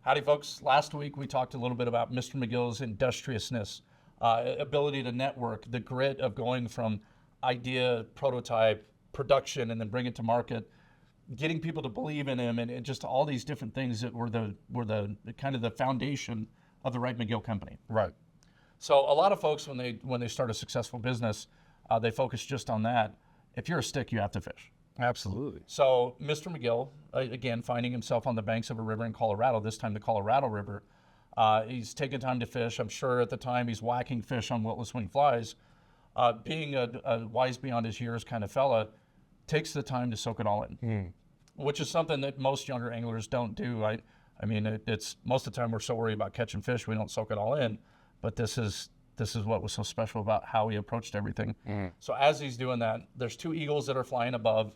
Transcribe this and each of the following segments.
Howdy, folks. Last week we talked a little bit about Mr. McGill's industriousness, ability to network, the grit of going from idea, prototype, production, and then bring it to market, getting people to believe in him, and just all these different things that were the kind of the foundation of the Wright McGill company. Right. So a lot of folks, when they start a successful business, they focus just on that. If you're a stick, you have to fish. Absolutely. So Mr. McGill, again, finding himself on the banks of a river in Colorado, this time the Colorado River, he's taking time to fish. I'm sure at the time he's whacking fish on wiltless wing flies. Being a wise beyond his years kind of fella, takes the time to soak it all in, which is something that most younger anglers don't do. I mean, it's most of the time we're so worried about catching fish we don't soak it all in. But this is what was so special about how he approached everything. So as he's doing that, there's two eagles that are flying above,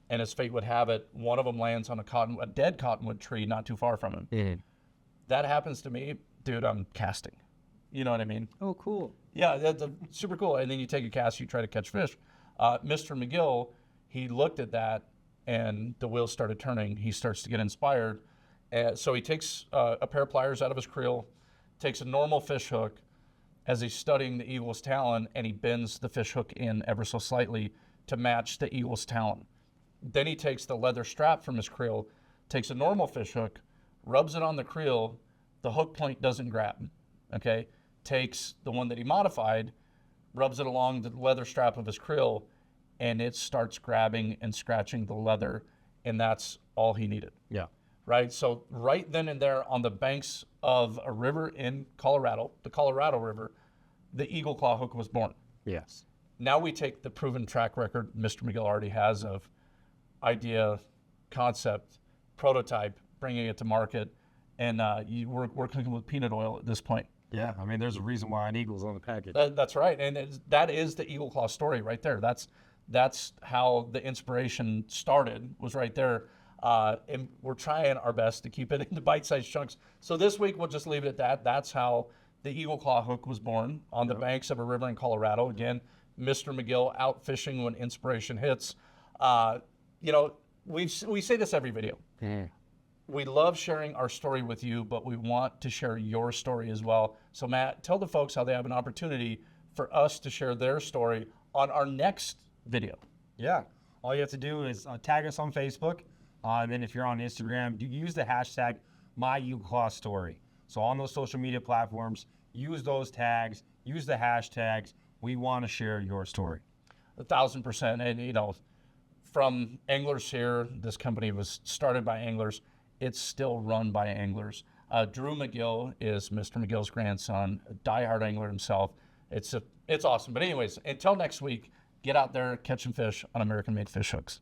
and as fate would have it, one of them lands on a dead cottonwood tree not too far from him. That happens to me, dude, I'm casting. You know what I mean? Oh, cool. Yeah, that's super cool. And then you take a cast, you try to catch fish. Mr. McGill, he looked at that, and the wheels started turning. He starts to get inspired. So he takes a pair of pliers out of his creel, takes a normal fish hook as he's studying the eagle's talon, and he bends the fish hook in ever so slightly to match the eagle's talon. Then he takes the leather strap from his creel, takes a normal fish hook, rubs it on the creel, the hook point doesn't grab, okay? Takes the one that he modified, rubs it along the leather strap of his creel, and it starts grabbing and scratching the leather, and that's all he needed. Yeah. Right? So right then and there on the banks of a river in Colorado, the Colorado River, the Eagle Claw hook was born. Yes. Now we take the proven track record Mr. McGill already has of idea, concept, prototype, bringing it to market, and we're cooking with peanut oil at this point. Yeah, I mean, there's a reason why an eagle's on the package. That's right, and that is the Eagle Claw story right there. That's how the inspiration started, was right there. And we're trying our best to keep it into bite-sized chunks. So this week we'll just leave it at that. That's how the Eagle Claw hook was born on the banks of a river in Colorado. Again, Mr. McGill out fishing when inspiration hits. You know, we say this every video. We love sharing our story with you, but we want to share your story as well. So Matt, tell the folks how they have an opportunity for us to share their story on our next video. Yeah. All you have to do is tag us on Facebook. And if you're on Instagram, use the hashtag #MyEagleClawStory. So on those social media platforms, use those tags, use the hashtags. We want to share your story. 1,000%. And, you know, from anglers here, this company was started by anglers. It's still run by anglers. Drew McGill is Mr. McGill's grandson, a diehard angler himself. It's awesome. But anyways, until next week, get out there, catch some fish on American-made fish hooks.